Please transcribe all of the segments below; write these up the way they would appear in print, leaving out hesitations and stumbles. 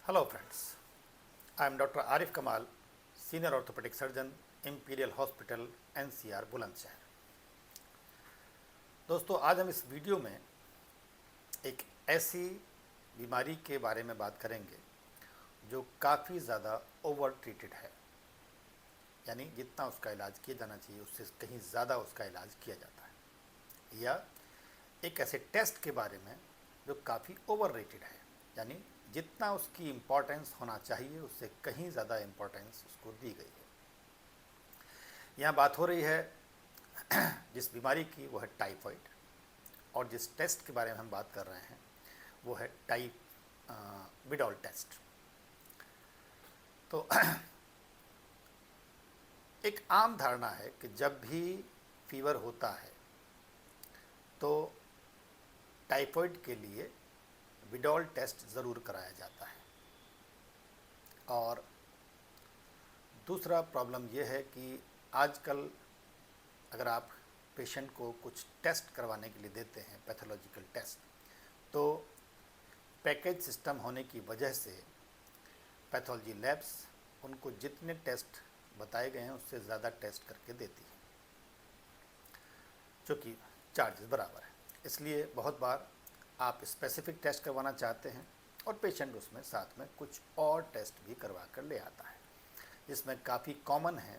Hello friends, I am Dr. Arif Kamal, Senior Orthopedic Surgeon, Imperial Hospital, NCR, Bulandshahr. दोस्तों, आज हम इस video में एक ऐसी बीमारी के बारे में बात करेंगे जो काफ़ी ज़्यादा ओवर ट्रीटेड है, यानी जितना उसका इलाज किया जाना चाहिए उससे कहीं ज़्यादा उसका इलाज किया जाता है, या एक ऐसे टेस्ट के बारे में जो काफ़ी ओवर रेटेड है, यानी जितना उसकी इम्पोर्टेंस होना चाहिए उससे कहीं ज़्यादा इम्पोर्टेंस उसको दी गई है। यहाँ बात हो रही है जिस बीमारी की, वो है टाइफाइड, और जिस टेस्ट के बारे में हम बात कर रहे हैं वो है विडॉल टेस्ट। तो एक आम धारणा है कि जब भी फीवर होता है तो टाइफाइड के लिए विडॉल टेस्ट ज़रूर कराया जाता है। और दूसरा प्रॉब्लम ये है कि आजकल अगर आप पेशेंट को कुछ टेस्ट करवाने के लिए देते हैं, पैथोलॉजिकल टेस्ट, तो पैकेज सिस्टम होने की वजह से पैथोलॉजी लैब्स उनको जितने टेस्ट बताए गए हैं उससे ज़्यादा टेस्ट करके देती है, जो कि चार्जेस बराबर है। इसलिए बहुत बार आप स्पेसिफिक टेस्ट करवाना चाहते हैं और पेशेंट उसमें साथ में कुछ और टेस्ट भी करवा कर ले आता है, जिसमें काफ़ी कॉमन है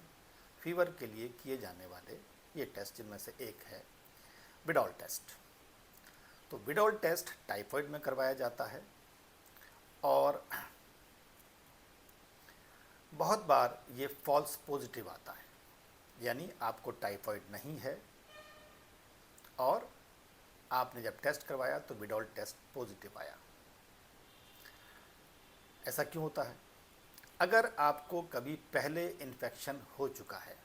फीवर के लिए किए जाने वाले ये टेस्ट, जिनमें से एक है विडॉल टेस्ट। तो विडॉल टेस्ट टाइफाइड में करवाया जाता है और बहुत बार ये फॉल्स पॉजिटिव आता है, यानी आपको टाइफाइड नहीं है और आपने जब टेस्ट करवाया तो विडॉल टेस्ट पॉजिटिव आया। ऐसा क्यों होता है? अगर आपको कभी पहले इन्फेक्शन हो चुका है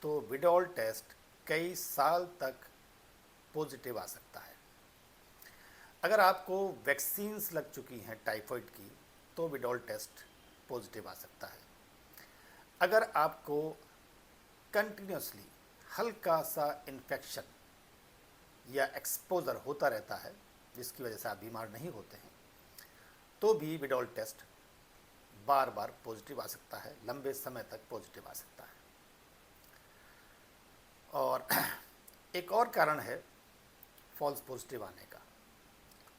तो विडॉल टेस्ट कई साल तक पॉजिटिव आ सकता है। अगर आपको वैक्सीन्स लग चुकी हैं टाइफाइड की तो विडॉल टेस्ट पॉजिटिव आ सकता है। अगर आपको कंटिन्यूसली हल्का सा इन्फेक्शन या एक्सपोजर होता रहता है जिसकी वजह से आप बीमार नहीं होते हैं, तो भी विडॉल टेस्ट बार बार पॉजिटिव आ सकता है, लंबे समय तक पॉजिटिव आ सकता है। और एक और कारण है फॉल्स पॉजिटिव आने का,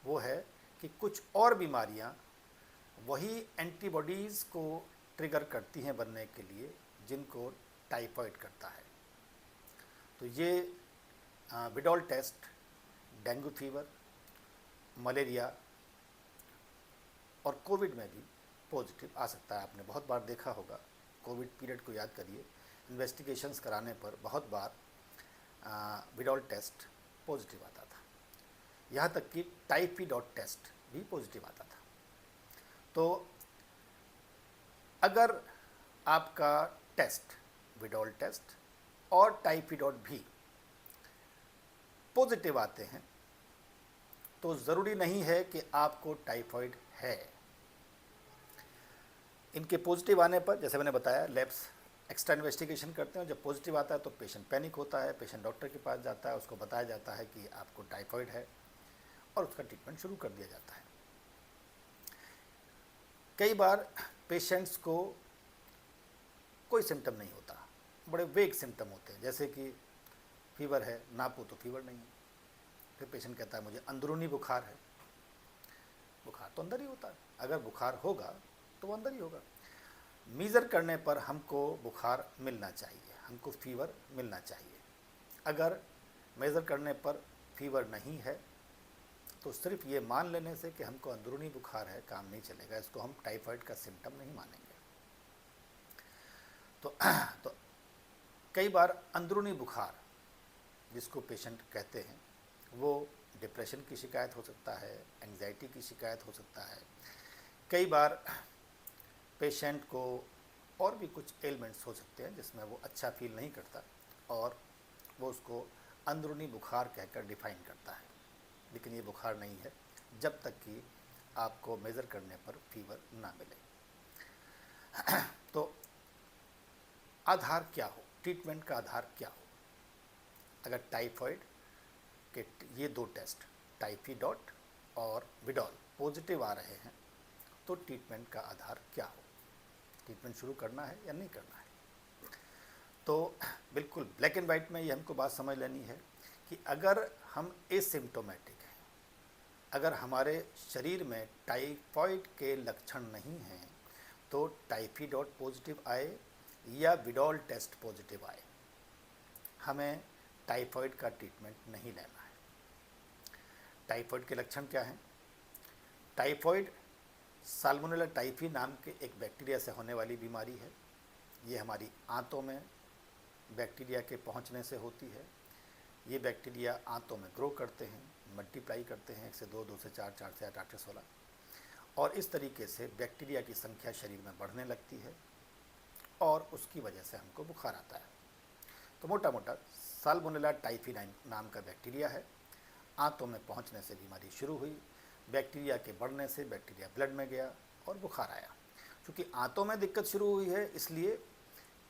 वो है कि कुछ और बीमारियां वही एंटीबॉडीज़ को ट्रिगर करती हैं बनने के लिए जिनको टाइफाइड करता है। तो ये विडॉल टेस्ट डेंगू फीवर, मलेरिया और कोविड में भी पॉजिटिव आ सकता है। आपने बहुत बार देखा होगा, कोविड पीरियड को याद करिए, इन्वेस्टिगेशंस कराने पर बहुत बार विडॉल टेस्ट पॉजिटिव आता था, यहाँ तक कि टाइफाइड टेस्ट भी पॉजिटिव आता था। तो अगर आपका टेस्ट विडॉल टेस्ट और टाइफाइड भी पॉजिटिव आते हैं तो ज़रूरी नहीं है कि आपको टाइफाइड है। इनके पॉजिटिव आने पर, जैसे मैंने बताया, लैब्स एक्स्ट्रा इन्वेस्टिगेशन करते हैं। जब पॉजिटिव आता है तो पेशेंट पैनिक होता है, पेशेंट डॉक्टर के पास जाता है, उसको बताया जाता है कि आपको टाइफाइड है और उसका ट्रीटमेंट शुरू कर दिया जाता है। कई बार पेशेंट्स को कोई सिम्टम नहीं होता, बड़े वेग सिम्टम होते हैं, जैसे कि फीवर है, नापो तो फीवर नहीं है। फिर पेशेंट कहता है मुझे अंदरूनी बुखार है। बुखार तो अंदर ही होता है, अगर बुखार होगा तो वो अंदर ही होगा। मीज़र करने पर हमको बुखार मिलना चाहिए, हमको फीवर मिलना चाहिए। अगर मेज़र करने पर फीवर नहीं है तो सिर्फ ये मान लेने से कि हमको अंदरूनी बुखार है काम नहीं चलेगा, इसको हम टाइफाइड का सिम्टम नहीं मानेंगे। तो कई बार अंदरूनी बुखार जिसको पेशेंट कहते हैं वो डिप्रेशन की शिकायत हो सकता है, एंग्जाइटी की शिकायत हो सकता है। कई बार पेशेंट को और भी कुछ एलिमेंट्स हो सकते हैं जिसमें वो अच्छा फील नहीं करता और वो उसको अंदरूनी बुखार कहकर डिफ़ाइन करता है, लेकिन ये बुखार नहीं है जब तक कि आपको मेज़र करने पर फीवर ना मिले। तो आधार क्या हो, ट्रीटमेंट का आधार क्या हो? अगर टाइफाइड के ये दो टेस्ट टाइफाइड और विडॉल पॉजिटिव आ रहे हैं तो ट्रीटमेंट का आधार क्या हो, ट्रीटमेंट शुरू करना है या नहीं करना है। तो बिल्कुल ब्लैक एंड वाइट में ये हमको बात समझ लेनी है कि अगर हम एसिम्प्टोमेटिक हैं, अगर हमारे शरीर में टाइफॉइड के लक्षण नहीं हैं, तो टाइफाइड पॉजिटिव आए या विडॉल टेस्ट पॉजिटिव आए, हमें टाइफॉइड का ट्रीटमेंट नहीं लेना है। टाइफॉइड के लक्षण क्या हैं? टाइफॉइड साल्मोनेला टाइफी नाम के एक बैक्टीरिया से होने वाली बीमारी है। ये हमारी आंतों में बैक्टीरिया के पहुंचने से होती है। ये बैक्टीरिया आंतों में ग्रो करते हैं, मल्टीप्लाई करते हैं, 1 से 2, 2 से 4, 4 से 8, 8 से 16, और इस तरीके से बैक्टीरिया की संख्या शरीर में बढ़ने लगती है और उसकी वजह से हमको बुखार आता है। तो मोटा मोटा साल्मोनेला टाइफी नाम का बैक्टीरिया है, आंतों में पहुंचने से बीमारी शुरू हुई, बैक्टीरिया के बढ़ने से बैक्टीरिया ब्लड में गया और बुखार आया। क्योंकि आंतों में दिक्कत शुरू हुई है, इसलिए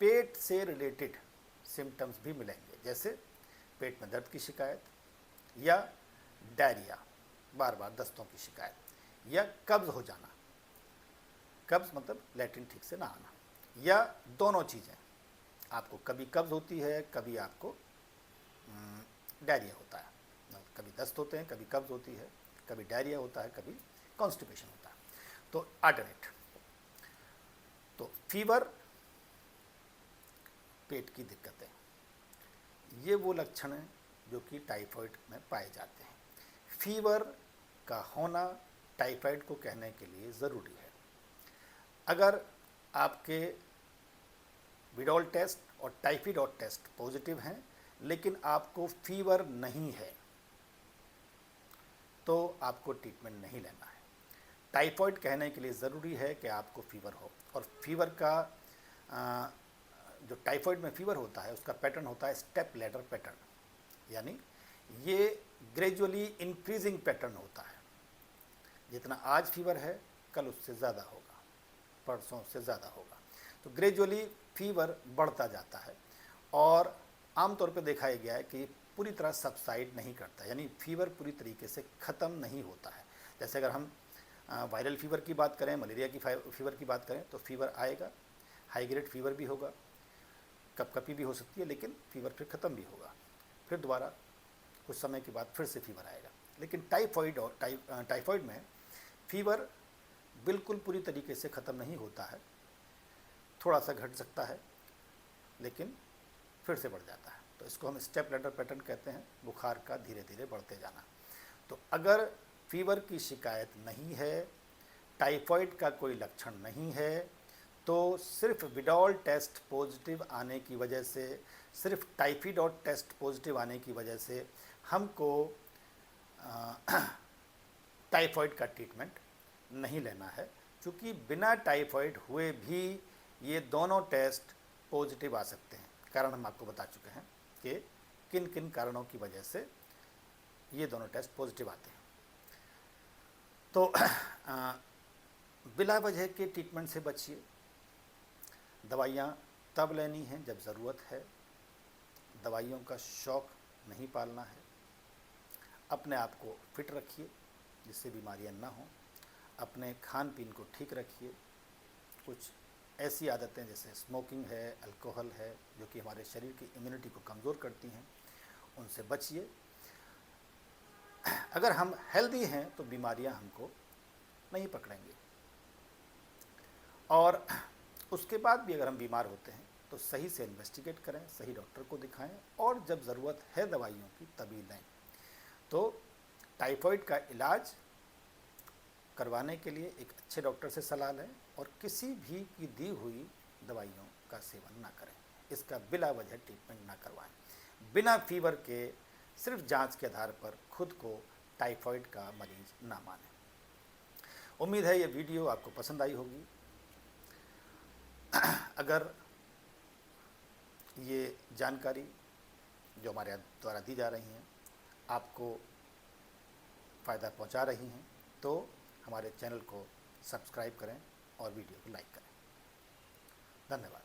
पेट से रिलेटेड सिम्टम्स भी मिलेंगे, जैसे पेट में दर्द की शिकायत या डायरिया, बार बार दस्तों की शिकायत, या कब्ज़ हो जाना, कब्ज़ मतलब लैट्रिन ठीक से ना आना, या दोनों चीज़ें। आपको कभी कब्ज़ होती है, कभी आपको डायरिया होता है, कभी दस्त होते हैं, कभी कब्ज़ होती है, कभी डायरिया होता है, कभी कॉन्स्टिपेशन होता है। तो अल्टरनेट, तो फीवर, पेट की दिक्कतें, ये वो लक्षण हैं जो कि टाइफाइड में पाए जाते हैं। फीवर का होना टाइफाइड को कहने के लिए ज़रूरी है। अगर आपके विडॉल टेस्ट और टाइफाइड टेस्ट पॉजिटिव हैं लेकिन आपको फीवर नहीं है, तो आपको ट्रीटमेंट नहीं लेना है। टाइफाइड कहने के लिए ज़रूरी है कि आपको फीवर हो, और फीवर का जो टाइफाइड में फीवर होता है उसका पैटर्न होता है स्टेप लैडर पैटर्न, यानी ये ग्रेजुअली इंक्रीजिंग पैटर्न होता है। जितना आज फीवर है कल उससे ज़्यादा होगा, परसों से ज़्यादा होगा, तो ग्रेजुअली फीवर बढ़ता जाता है। और आमतौर पे देखा गया है कि पूरी तरह सबसाइड नहीं करता, यानी फीवर पूरी तरीके से ख़त्म नहीं होता है। जैसे अगर हम वायरल फीवर की बात करें, मलेरिया की फीवर की बात करें, तो फीवर आएगा, हाई ग्रेड फीवर भी होगा, कपकपी भी हो सकती है, लेकिन फीवर फिर ख़त्म भी होगा, फिर दोबारा कुछ समय के बाद फिर से फीवर आएगा। लेकिन टाइफाइड में फीवर बिल्कुल पूरी तरीके से ख़त्म नहीं होता है, थोड़ा सा घट सकता है लेकिन फिर से बढ़ जाता है। तो इसको हम स्टेप लैडर पैटर्न कहते हैं, बुखार का धीरे धीरे बढ़ते जाना। तो अगर फीवर की शिकायत नहीं है, टाइफाइड का कोई लक्षण नहीं है, तो सिर्फ विडॉल टेस्ट पॉजिटिव आने की वजह से, सिर्फ टाइफाइड टेस्ट पॉजिटिव आने की वजह से हमको टाइफाइड का ट्रीटमेंट नहीं लेना है, क्योंकि बिना टाइफाइड हुए भी ये दोनों टेस्ट पॉजिटिव आ सकते हैं। कारण हम आपको बता चुके हैं कि किन किन कारणों की वजह से ये दोनों टेस्ट पॉजिटिव आते हैं। तो बिला वजह के ट्रीटमेंट से बचिए। दवाइयाँ तब लेनी हैं जब ज़रूरत है, दवाइयों का शौक़ नहीं पालना है। अपने आप को फिट रखिए जिससे बीमारियां ना हों, अपने खान पीन को ठीक रखिए। कुछ ऐसी आदतें जैसे स्मोकिंग है, अल्कोहल है, जो कि हमारे शरीर की इम्यूनिटी को कमज़ोर करती हैं, उनसे बचिए। अगर हम हेल्दी हैं तो बीमारियां हमको नहीं पकड़ेंगी, और उसके बाद भी अगर हम बीमार होते हैं तो सही से इन्वेस्टिगेट करें, सही डॉक्टर को दिखाएं, और जब ज़रूरत है दवाइयों की तभी लें। तो टाइफाइड का इलाज करवाने के लिए एक अच्छे डॉक्टर से सलाह लें और किसी भी की दी हुई दवाइयों का सेवन ना करें। इसका बिला वजह ट्रीटमेंट ना करवाएं। बिना फीवर के सिर्फ जांच के आधार पर खुद को टाइफाइड का मरीज ना मानें। उम्मीद है ये वीडियो आपको पसंद आई होगी। अगर ये जानकारी जो हमारे द्वारा दी जा रही हैं आपको फ़ायदा पहुंचा रही हैं, तो हमारे चैनल को सब्सक्राइब करें और वीडियो को लाइक करें। धन्यवाद।